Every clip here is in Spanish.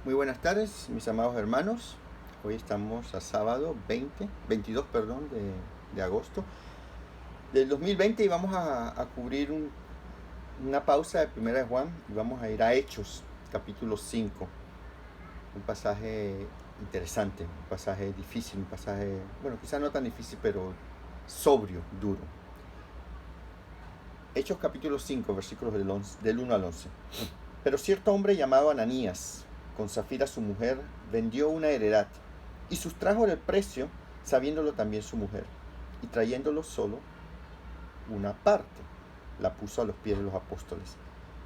Muy buenas tardes, mis amados hermanos. Hoy estamos a sábado 22 de agosto del 2020 y vamos a cubrir una pausa de Primera de Juan y vamos a ir a Hechos, capítulo 5. Un pasaje interesante, un pasaje difícil, un pasaje, bueno, quizás no tan difícil, pero sobrio, duro. Hechos capítulo 5, versículos del 1 al 11. Pero cierto hombre llamado Ananías, con Zafira su mujer, vendió una heredad y sustrajo el precio, sabiéndolo también su mujer, y trayéndolo solo una parte, la puso a los pies de los apóstoles.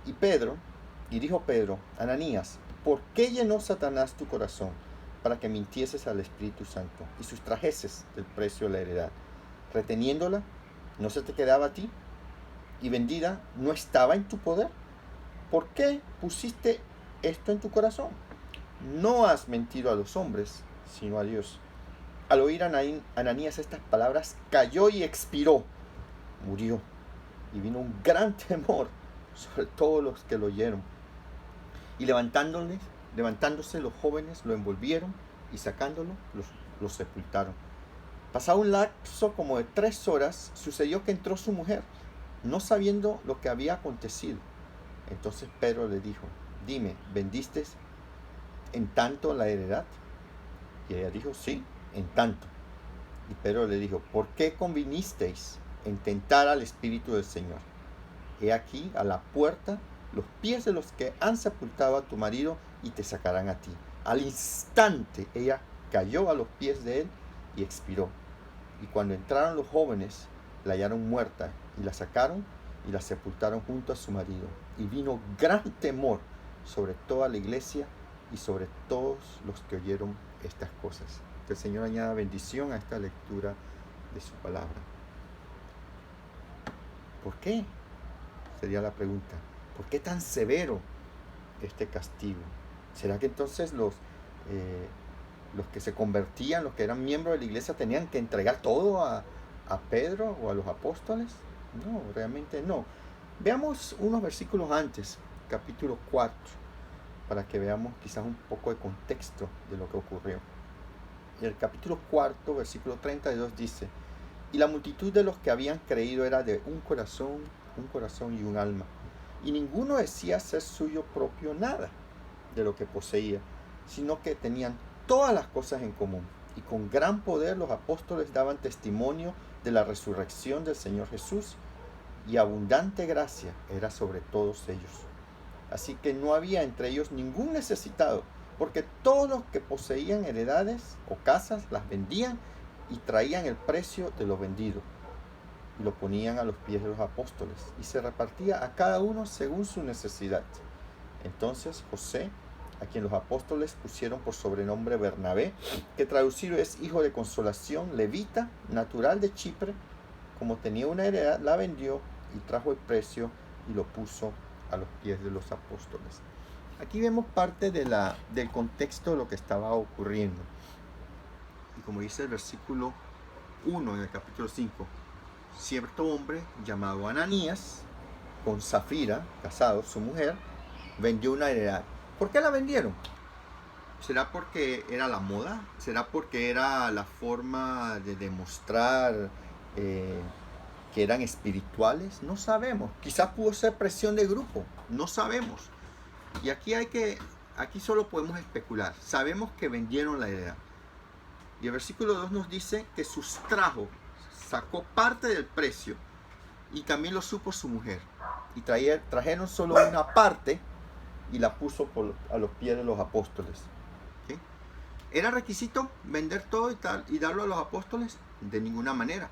Y dijo Pedro, Ananías, ¿por qué llenó Satanás tu corazón para que mintieses al Espíritu Santo y sustrajeses el precio de la heredad? Reteniéndola, ¿no se te quedaba a ti? Y vendida, ¿no estaba en tu poder? ¿Por qué pusiste esto en tu corazón? No has mentido a los hombres, sino a Dios. Al oír Ananías estas palabras, cayó y expiró, murió, y vino un gran temor sobre todos los que lo oyeron. Y levantándose los jóvenes, lo envolvieron y sacándolo, lo sepultaron. Pasado un lapso como de 3 horas, sucedió que entró su mujer, no sabiendo lo que había acontecido. Entonces Pedro le dijo, dime, ¿vendiste en tanto la heredad? Y ella dijo, sí, en tanto. Y Pedro le dijo, ¿por qué convinisteis en tentar al Espíritu del Señor? He aquí a la puerta los pies de los que han sepultado a tu marido y te sacarán a ti. Al instante ella cayó a los pies de él y expiró. Y cuando entraron los jóvenes, la hallaron muerta y la sacaron y la sepultaron junto a su marido. Y vino gran temor sobre toda la iglesia y sobre todos los que oyeron estas cosas. Que el Señor añada bendición a esta lectura de su palabra. ¿Por qué? Sería la pregunta. ¿Por qué tan severo este castigo? ¿Será que entonces los que se convertían, los que eran miembros de la iglesia, tenían que entregar todo a Pedro o a los apóstoles? No, realmente no. Veamos unos versículos antes, capítulo 4, para que veamos quizás un poco de contexto de lo que ocurrió. Y el capítulo 4, versículo 32 dice, y la multitud de los que habían creído era de un corazón y un alma, y ninguno decía ser suyo propio nada de lo que poseía, sino que tenían todas las cosas en común, y con gran poder los apóstoles daban testimonio de la resurrección del Señor Jesús, y abundante gracia era sobre todos ellos. Así que no había entre ellos ningún necesitado, porque todos los que poseían heredades o casas las vendían y traían el precio de lo vendido y lo ponían a los pies de los apóstoles, y se repartía a cada uno según su necesidad. Entonces José, a quien los apóstoles pusieron por sobrenombre Bernabé, que traducido es hijo de consolación, levita, natural de Chipre, como tenía una heredad, la vendió y trajo el precio y lo puso a los pies de los apóstoles. Aquí vemos parte del contexto de lo que estaba ocurriendo. Y como dice el versículo 1 en el capítulo 5, cierto hombre llamado Ananías, con Zafira, casado, su mujer, vendió una heredad. ¿Por qué la vendieron? ¿Será porque era la moda? ¿Será porque era la forma de demostrar que eran espirituales? No sabemos. Quizás pudo ser presión de grupo. No sabemos. Y aquí solo podemos especular. Sabemos que vendieron la heredad. Y el versículo 2 nos dice que sacó parte del precio, y también lo supo su mujer. Y trajeron solo una parte y la puso a los pies de los apóstoles. ¿Sí? ¿Era requisito vender todo y darlo a los apóstoles? De ninguna manera.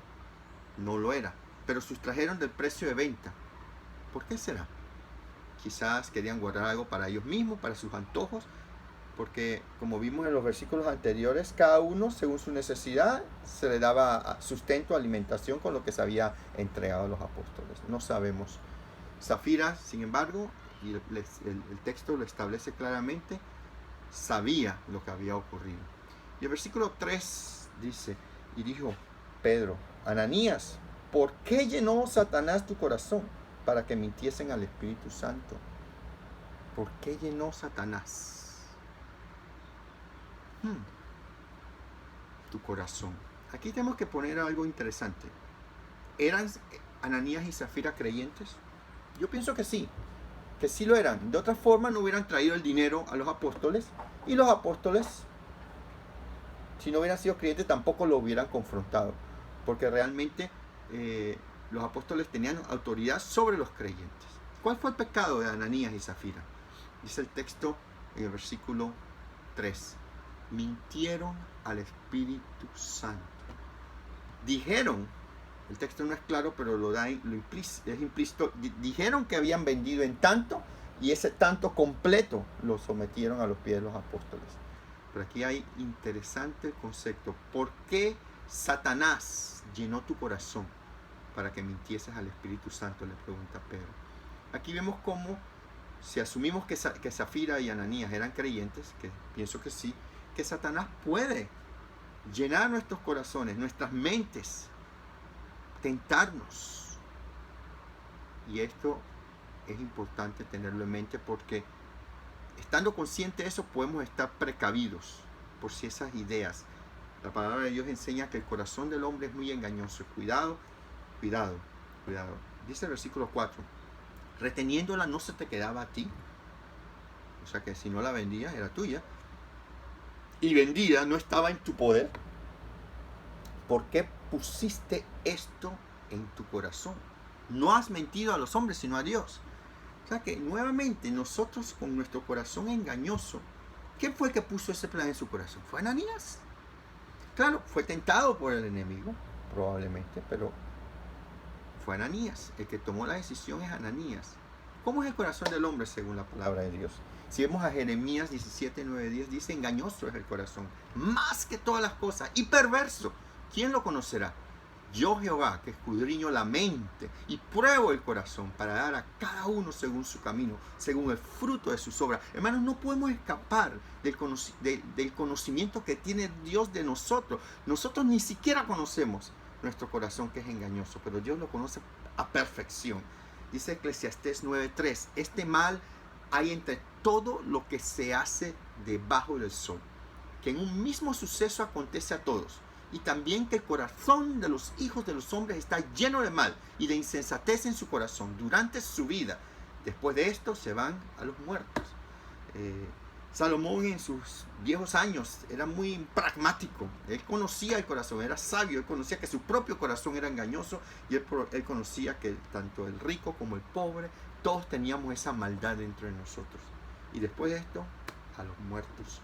No lo era. Pero sustrajeron del precio de venta. ¿Por qué será? Quizás querían guardar algo para ellos mismos, para sus antojos, porque como vimos en los versículos anteriores, cada uno según su necesidad se le daba sustento, alimentación con lo que se había entregado a los apóstoles. No sabemos. Zafira, sin embargo, y el texto lo establece claramente, sabía lo que había ocurrido. Y el versículo 3 dice, y dijo Pedro, Ananías, ¿por qué llenó Satanás tu corazón para que mintiesen al Espíritu Santo? ¿Por qué llenó Satanás? Tu corazón. Aquí tenemos que poner algo interesante. ¿Eran Ananías y Zafira creyentes? Yo pienso que sí lo eran. De otra forma no hubieran traído el dinero a los apóstoles, y los apóstoles, si no hubieran sido creyentes, tampoco lo hubieran confrontado, porque realmente los apóstoles tenían autoridad sobre los creyentes. ¿Cuál fue el pecado de Ananías y Zafira? Dice el texto en el versículo 3. Mintieron al Espíritu Santo. Dijeron, el texto no es claro, pero es implícito, dijeron que habían vendido en tanto, y ese tanto completo lo sometieron a los pies de los apóstoles. Pero aquí hay interesante concepto. ¿Por qué Satanás llenó tu corazón para que mintieses al Espíritu Santo? Le pregunta Pedro. Aquí vemos cómo, si asumimos que Zafira y Ananías eran creyentes, que pienso que sí, que Satanás puede llenar nuestros corazones, nuestras mentes, tentarnos. Y esto es importante tenerlo en mente, porque estando consciente de eso podemos estar precavidos por si esas ideas. La palabra de Dios enseña que el corazón del hombre es muy engañoso. Cuidado. Dice el versículo 4. Reteniéndola no se te quedaba a ti. O sea que si no la vendías era tuya. Y vendida no estaba en tu poder. ¿Por qué pusiste esto en tu corazón? No has mentido a los hombres, sino a Dios. O sea que nuevamente nosotros, con nuestro corazón engañoso, ¿quién fue el que puso ese plan en su corazón? ¿Fue Ananías? Claro, fue tentado por el enemigo, probablemente, pero fue Ananías. El que tomó la decisión es Ananías. ¿Cómo es el corazón del hombre según la palabra de Dios? Si vemos a Jeremías 17, 9, 10, dice: engañoso es el corazón, más que todas las cosas, y perverso. ¿Quién lo conocerá? Yo, Jehová, que escudriño la mente y pruebo el corazón, para dar a cada uno según su camino, según el fruto de sus obras. Hermanos, no podemos escapar del conocimiento que tiene Dios de nosotros. Nosotros ni siquiera conocemos nuestro corazón, que es engañoso, pero Dios lo conoce a perfección. Dice Eclesiastés 9:3: este mal hay entre todo lo que se hace debajo del sol, que en un mismo suceso acontece a todos. Y también que el corazón de los hijos de los hombres está lleno de mal y de insensatez en su corazón durante su vida. Después de esto se van a los muertos. Salomón en sus viejos años era muy pragmático. Él conocía el corazón, era sabio. Él conocía que su propio corazón era engañoso, y él conocía que tanto el rico como el pobre, todos teníamos esa maldad dentro de nosotros. Y después de esto, a los muertos.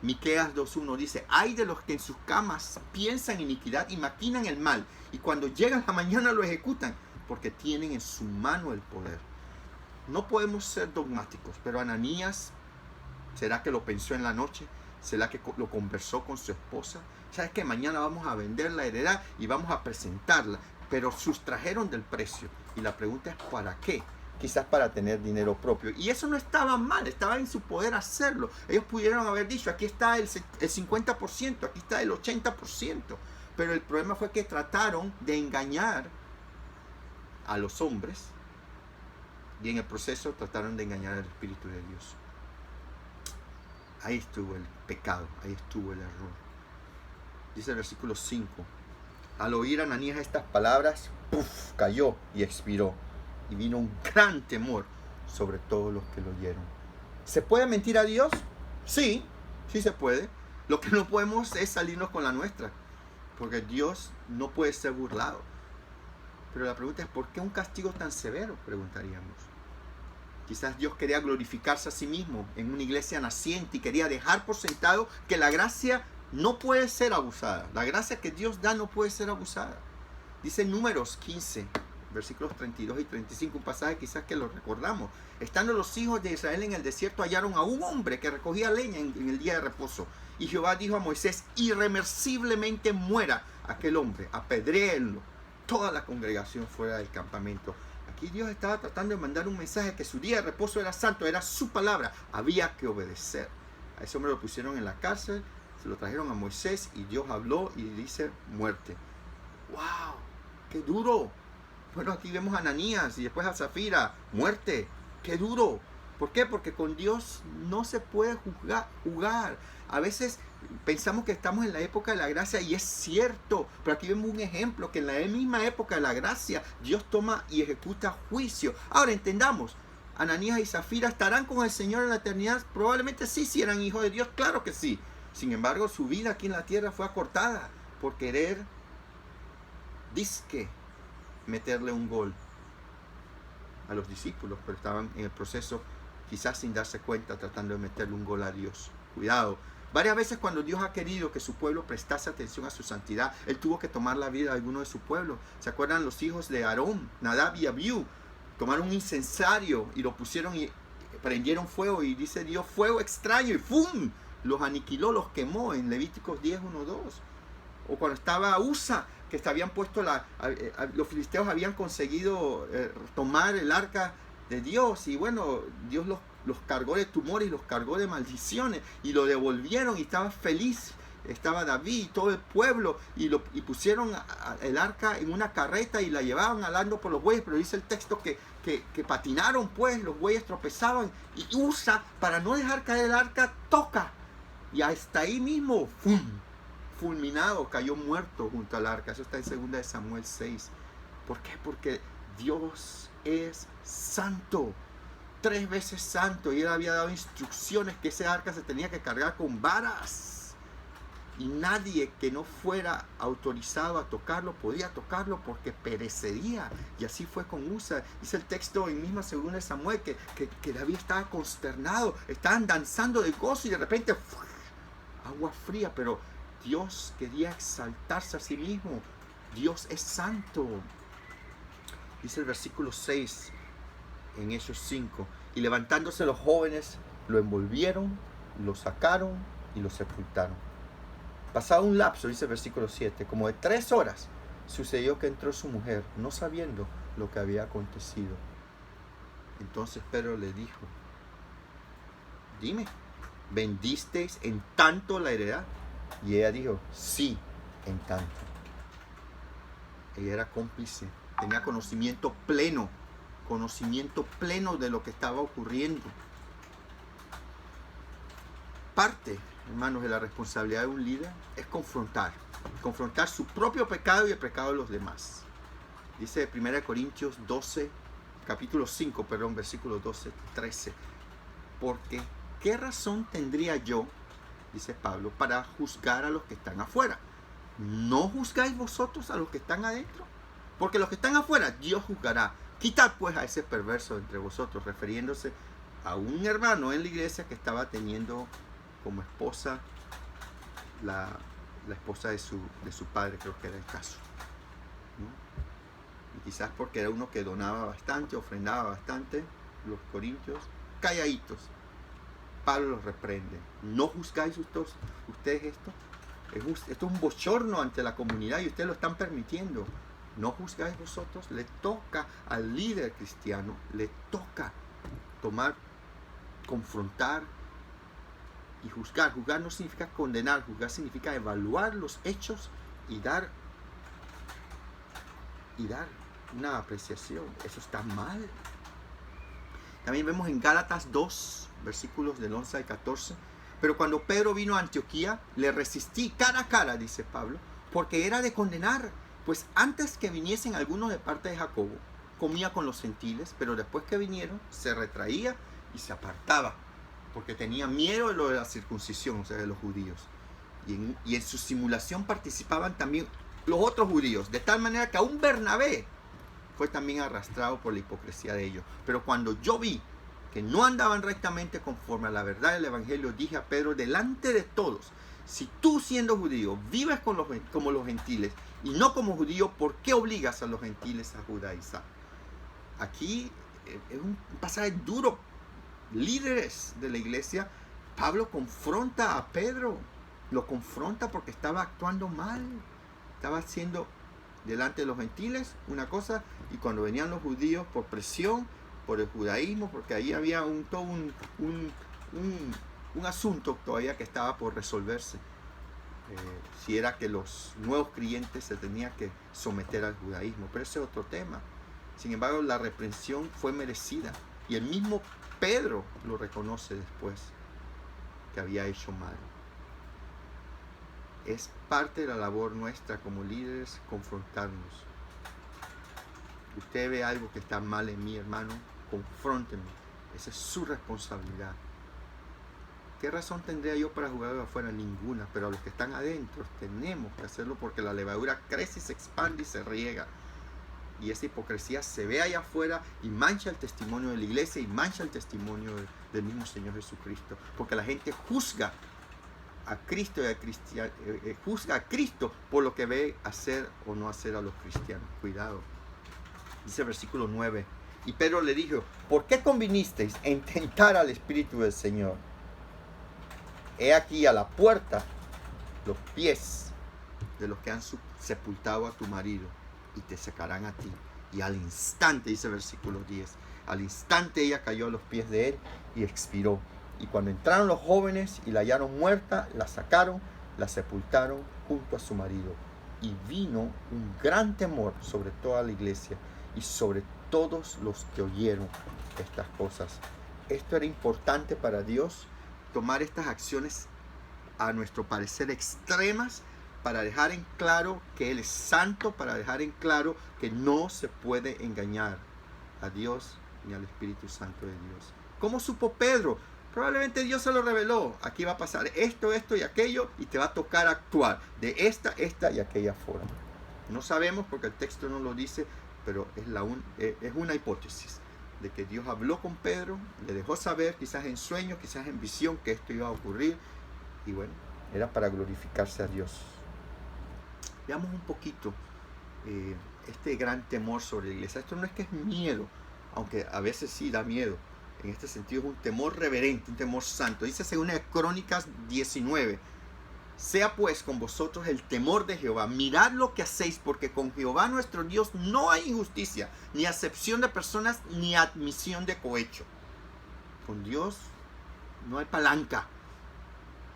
Miqueas 2:1 dice: ay de los que en sus camas piensan iniquidad y maquinan el mal, y cuando llega la mañana lo ejecutan, porque tienen en su mano el poder. No podemos ser dogmáticos, pero Ananías, ¿será que lo pensó en la noche? ¿Será que lo conversó con su esposa? ¿Sabes que mañana vamos a vender la heredad y vamos a presentarla? Pero sustrajeron del precio. Y la pregunta es: ¿para qué? Quizás para tener dinero propio. Y eso no estaba mal, estaba en su poder hacerlo. Ellos pudieron haber dicho: aquí está el 50%, aquí está el 80%. Pero el problema fue que trataron de engañar a los hombres, y en el proceso trataron de engañar al Espíritu de Dios. Ahí estuvo el pecado, ahí estuvo el error. Dice el versículo 5: al oír Ananías estas palabras, cayó y expiró. Y vino un gran temor sobre todos los que lo oyeron. ¿Se puede mentir a Dios? Sí se puede. Lo que no podemos es salirnos con la nuestra, porque Dios no puede ser burlado. Pero la pregunta es: ¿por qué un castigo tan severo? Preguntaríamos. Quizás Dios quería glorificarse a sí mismo en una iglesia naciente y quería dejar por sentado que la gracia no puede ser abusada. La gracia que Dios da no puede ser abusada. Dice Números 15, versículos 32 y 35, un pasaje quizás que lo recordamos. Estando los hijos de Israel en el desierto, hallaron a un hombre que recogía leña en el día de reposo. Y Jehová dijo a Moisés: irreversiblemente muera aquel hombre, apedréenlo. Toda la congregación fuera del campamento. Aquí Dios estaba tratando de mandar un mensaje: que su día de reposo era santo, era su palabra, había que obedecer. A ese hombre lo pusieron en la cárcel, se lo trajeron a Moisés, y Dios habló y dice: muerte. ¡Wow! ¡Qué duro! Bueno, aquí vemos a Ananías y después a Zafira. Muerte. ¡Qué duro! ¿Por qué? Porque con Dios no se puede jugar. A veces pensamos que estamos en la época de la gracia y es cierto, pero aquí vemos un ejemplo que en la misma época de la gracia Dios toma y ejecuta juicio. Ahora entendamos, Ananías y Zafira estarán con el Señor en la eternidad. Probablemente sí, si eran hijos de Dios, claro que sí. Sin embargo, su vida aquí en la tierra fue acortada por querer, disque, meterle un gol a los discípulos, pero estaban en el proceso, quizás sin darse cuenta, tratando de meterle un gol a Dios. Cuidado. Varias veces cuando Dios ha querido que su pueblo prestase atención a su santidad, Él tuvo que tomar la vida de alguno de su pueblo. ¿Se acuerdan los hijos de Aarón, Nadab y Abiú? Tomaron un incensario y lo pusieron y prendieron fuego, y dice Dios, fuego extraño, y ¡fum! Los aniquiló, los quemó en Levíticos 10, 1, 2. O cuando estaba Usa, que habían puesto los filisteos habían conseguido tomar el arca de Dios, y bueno, Dios los cargó de tumores y los cargó de maldiciones, y lo devolvieron, y estaba feliz. Estaba David y todo el pueblo, y pusieron el arca en una carreta y la llevaban alando por los bueyes, pero dice el texto que patinaron, pues los bueyes tropezaban, y Usa, para no dejar caer el arca, toca, y hasta ahí mismo, ¡fum!, fulminado, cayó muerto junto al arca. Eso está en 2 Samuel 6. ¿Por qué? Porque Dios es santo, 3 veces santo, y Él había dado instrucciones que ese arca se tenía que cargar con varas, y nadie que no fuera autorizado a tocarlo podía tocarlo porque perecería. Y así fue con Usa. Dice el texto en misma 2 Samuel que David estaba consternado, estaban danzando de gozo, y de repente ¡fuf!, agua fría. Pero Dios quería exaltarse a sí mismo. Dios es santo. Dice el versículo 6 en Hechos 5. Y levantándose los jóvenes, lo envolvieron, lo sacaron y lo sepultaron. Pasado un lapso, dice el versículo 7, como de 3 horas, sucedió que entró su mujer, no sabiendo lo que había acontecido. Entonces Pedro le dijo, dime, ¿vendisteis en tanto la heredad? Y ella dijo, sí, en tanto. Ella era cómplice, tenía conocimiento pleno de lo que estaba ocurriendo. Parte, hermanos, de la responsabilidad de un líder es confrontar su propio pecado y el pecado de los demás. Dice 1 Corintios 12, capítulo 5, perdón, versículos 12, 13. Porque, ¿qué razón tendría yo, dice Pablo, para juzgar a los que están afuera? ¿No juzgáis vosotros a los que están adentro? Porque los que están afuera, Dios juzgará. Quitad pues a ese perverso entre vosotros, refiriéndose a un hermano en la iglesia que estaba teniendo como esposa la esposa de su padre, creo que era el caso, ¿no? Y quizás porque era uno que donaba bastante, ofrendaba bastante, los corintios, calladitos. Pablo los reprende. ¿No juzgáis ustedes esto? Esto es un bochorno ante la comunidad y ustedes lo están permitiendo. ¿No juzgáis vosotros? Le toca al líder cristiano, le toca confrontar y juzgar. Juzgar no significa condenar, juzgar significa evaluar los hechos y dar una apreciación. Eso está mal. También vemos en Gálatas 2, versículos del 11 al 14. Pero cuando Pedro vino a Antioquía, le resistí cara a cara, dice Pablo, porque era de condenar. Pues antes que viniesen algunos de parte de Jacobo, comía con los gentiles, pero después que vinieron, se retraía y se apartaba, porque tenía miedo de lo de la circuncisión, o sea, de los judíos. Y en su simulación participaban también los otros judíos, de tal manera que aún Bernabé fue también arrastrado por la hipocresía de ellos. Pero cuando yo vi que no andaban rectamente conforme a la verdad del evangelio, dije a Pedro delante de todos, si tú siendo judío vives como los gentiles y no como judío, ¿por qué obligas a los gentiles a judaizar? Aquí es un pasaje duro. Líderes de la iglesia, Pablo confronta a Pedro, lo confronta porque estaba actuando mal, estaba haciendo delante de los gentiles una cosa, y cuando venían los judíos por presión, por el judaísmo, porque ahí había un asunto todavía que estaba por resolverse, si era que los nuevos creyentes se tenían que someter al judaísmo, pero ese es otro tema. Sin embargo, la reprensión fue merecida, y el mismo Pedro lo reconoce después, que había hecho mal. Es parte de la labor nuestra como líderes confrontarnos. Usted ve algo que está mal en mí, hermano, confrónteme. Esa es su responsabilidad. ¿Qué razón tendría yo para jugar de afuera? Ninguna, pero a los que están adentro tenemos que hacerlo porque la levadura crece y se expande y se riega. Y esa hipocresía se ve allá afuera y mancha el testimonio de la iglesia y mancha el testimonio del mismo Señor Jesucristo. Porque la gente juzga a Cristo y juzga a Cristo por lo que ve hacer o no hacer a los cristianos. Cuidado. Dice el versículo 9. Y Pedro le dijo: ¿por qué convinisteis en tentar al Espíritu del Señor? He aquí a la puerta los pies de los que han sepultado a tu marido, y te sacarán a ti. Y al instante, dice el versículo 10, al instante ella cayó a los pies de él y expiró. Y cuando entraron los jóvenes y la hallaron muerta, la sacaron, la sepultaron junto a su marido. Y vino un gran temor sobre toda la iglesia y sobre todos los que oyeron estas cosas. Esto era importante para Dios, tomar estas acciones a nuestro parecer extremas, para dejar en claro que Él es santo, para dejar en claro que no se puede engañar a Dios ni al Espíritu Santo de Dios. ¿Cómo supo Pedro? Probablemente Dios se lo reveló. Aquí va a pasar esto, esto y aquello, y te va a tocar actuar de esta y aquella forma. No sabemos porque el texto no lo dice, pero es una hipótesis de que Dios habló con Pedro, le dejó saber, quizás en sueño, quizás en visión, que esto iba a ocurrir, y bueno, era para glorificarse a Dios. Veamos un poquito este gran temor sobre la iglesia. Esto no es que es miedo, aunque a veces sí da miedo. En este sentido es un temor reverente, un temor santo. Dice según Crónicas 19: sea pues con vosotros el temor de Jehová, mirad lo que hacéis, porque con Jehová nuestro Dios no hay injusticia, ni acepción de personas, ni admisión de cohecho. Con Dios no hay palanca.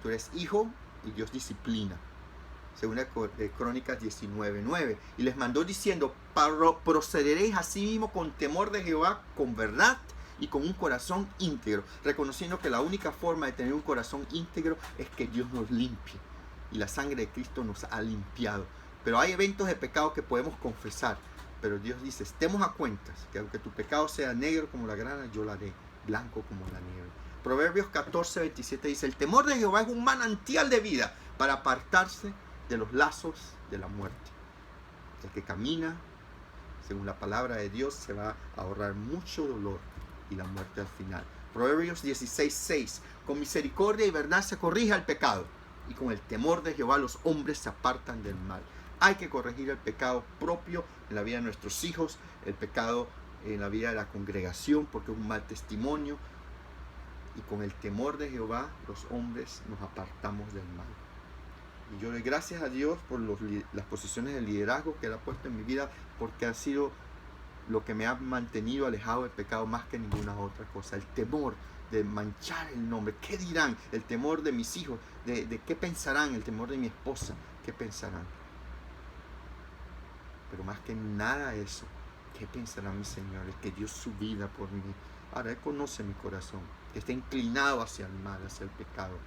Tú eres hijo y Dios disciplina. Según Crónicas 19:9. Y les mandó diciendo: procederéis así mismo con temor de Jehová, con verdad y con un corazón íntegro, reconociendo que la única forma de tener un corazón íntegro es que Dios nos limpie, y la sangre de Cristo nos ha limpiado. Pero hay eventos de pecado que podemos confesar, pero Dios dice: estemos a cuentas, que aunque tu pecado sea negro como la grana, yo lo haré blanco como la nieve. Proverbios 14:27 dice: el temor de Jehová es un manantial de vida, para apartarse de los lazos de la muerte. El que camina según la palabra de Dios se va a ahorrar mucho dolor y la muerte al final. Proverbios 16:6. Con misericordia y verdad se corrige el pecado, y con el temor de Jehová los hombres se apartan del mal. Hay que corregir el pecado propio en la vida de nuestros hijos, el pecado en la vida de la congregación, porque es un mal testimonio. Y con el temor de Jehová los hombres nos apartamos del mal. Y yo doy gracias a Dios por las posiciones de liderazgo que Él ha puesto en mi vida, porque ha sido lo que me ha mantenido alejado del pecado más que ninguna otra cosa. El temor de manchar el nombre. ¿Qué dirán? El temor de mis hijos. De qué pensarán. El temor de mi esposa. ¿Qué pensarán? Pero más que nada eso, ¿qué pensará mi Señor? Es que dio su vida por mí. Ahora Él conoce mi corazón, que está inclinado hacia el mal, hacia el pecado.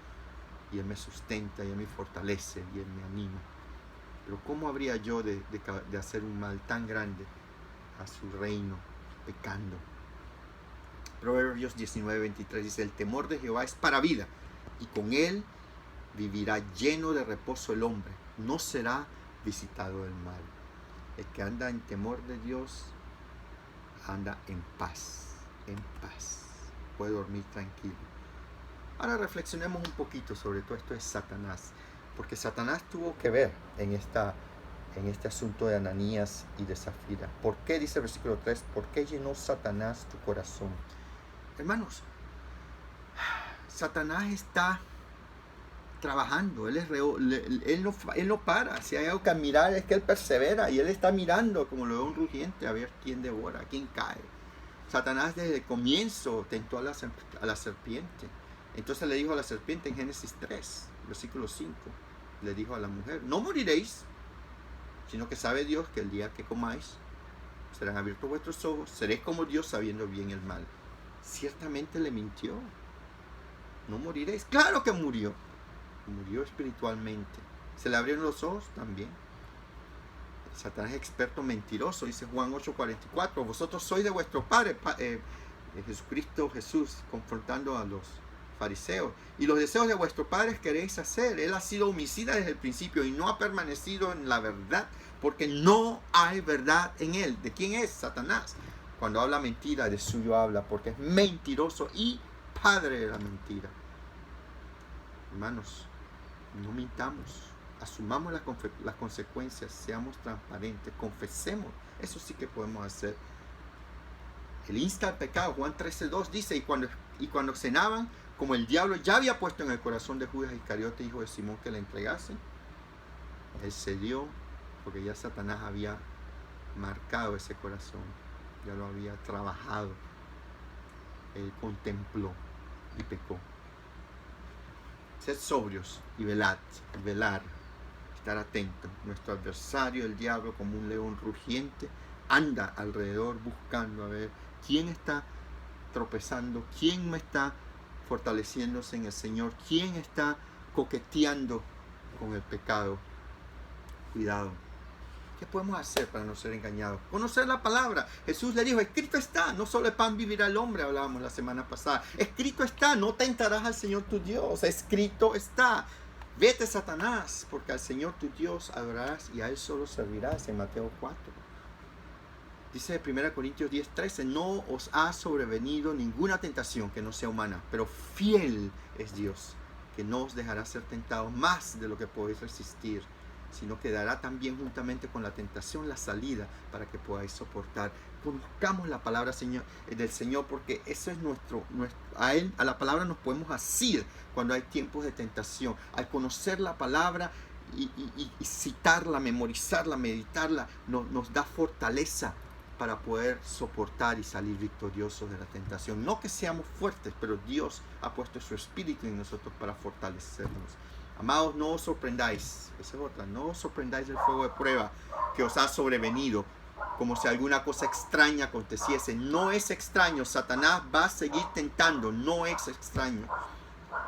Y Él me sustenta, y Él me fortalece, y Él me anima. Pero ¿cómo habría yo de hacer un mal tan grande a su reino, pecando? Proverbios 19:23 dice: el temor de Jehová es para vida, y con Él vivirá lleno de reposo el hombre, no será visitado del mal. El que anda en temor de Dios anda en paz, puede dormir tranquilo. Ahora reflexionemos un poquito sobre todo esto de Satanás, porque Satanás tuvo que ver en este asunto de Ananías y de Zafira. ¿Por qué? Dice el versículo 3, ¿por qué llenó Satanás tu corazón? Hermanos, Satanás está trabajando, él no para. Si hay algo que admirar es que él persevera, y él está mirando como lo ve un rugiente a ver quién devora, quién cae. Satanás desde el comienzo tentó a la serpiente. Entonces le dijo a la serpiente en Génesis 3, versículo 5, le dijo a la mujer: no moriréis, sino que sabe Dios que el día que comáis serán abiertos vuestros ojos, seréis como Dios, sabiendo bien y el mal. Ciertamente le mintió. No moriréis. Claro que murió espiritualmente. Se le abrieron los ojos también. Satanás es experto mentiroso, dice Juan 8:44. Vosotros sois de vuestro padre, Jesús confrontando a los fariseos. Y los deseos de vuestro padre queréis hacer. Él ha sido homicida desde el principio y no ha permanecido en la verdad, porque no hay verdad en él. ¿De quién es? Satanás. Cuando habla mentira, de suyo habla, porque es mentiroso y padre de la mentira. Hermanos, no mintamos. Asumamos las consecuencias, seamos transparentes, confesemos. Eso sí que podemos hacer. Él insta al pecado. Juan 13:2 dice, y cuando cenaban, como el diablo ya había puesto en el corazón de Judas Iscariote, hijo de Simón, que le entregasen, él cedió, porque ya Satanás había marcado ese corazón, ya lo había trabajado. Él contempló y pecó. Sed sobrios y velar, estar atentos. Nuestro adversario, el diablo, como un león rugiente, anda alrededor buscando a ver quién está tropezando, quién no está fortaleciéndose en el Señor, quién está coqueteando con el pecado. Cuidado. ¿Qué podemos hacer para no ser engañados? Conocer la palabra. Jesús le dijo, escrito está, no solo de pan vivirá el hombre, hablábamos la semana pasada. Escrito está, no tentarás al Señor tu Dios. Escrito está. Vete, Satanás, porque al Señor tu Dios adorarás y a Él solo servirás, en Mateo 4. Dice 1 Corintios 10:13, no os ha sobrevenido ninguna tentación que no sea humana, pero fiel es Dios, que no os dejará ser tentados más de lo que podéis resistir, sino que dará también juntamente con la tentación la salida para que podáis soportar. Conozcamos la palabra del Señor, porque eso es a la palabra nos podemos asir cuando hay tiempos de tentación. Al conocer la palabra y citarla, memorizarla, meditarla, nos da fortaleza para poder soportar y salir victoriosos de la tentación. No que seamos fuertes, pero Dios ha puesto su espíritu en nosotros para fortalecernos. Amados, no os sorprendáis, esa es otra, no os sorprendáis del fuego de prueba que os ha sobrevenido, como si alguna cosa extraña aconteciese. No es extraño, Satanás va a seguir tentando, no es extraño.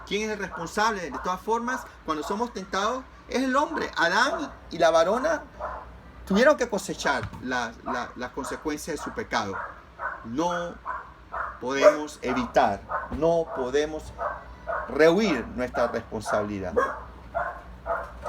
¿Quién es el responsable? De todas formas, cuando somos tentados, es el hombre. Adán y la varona tuvieron que cosechar las consecuencias de su pecado. No podemos evitar, no podemos rehuir nuestra responsabilidad.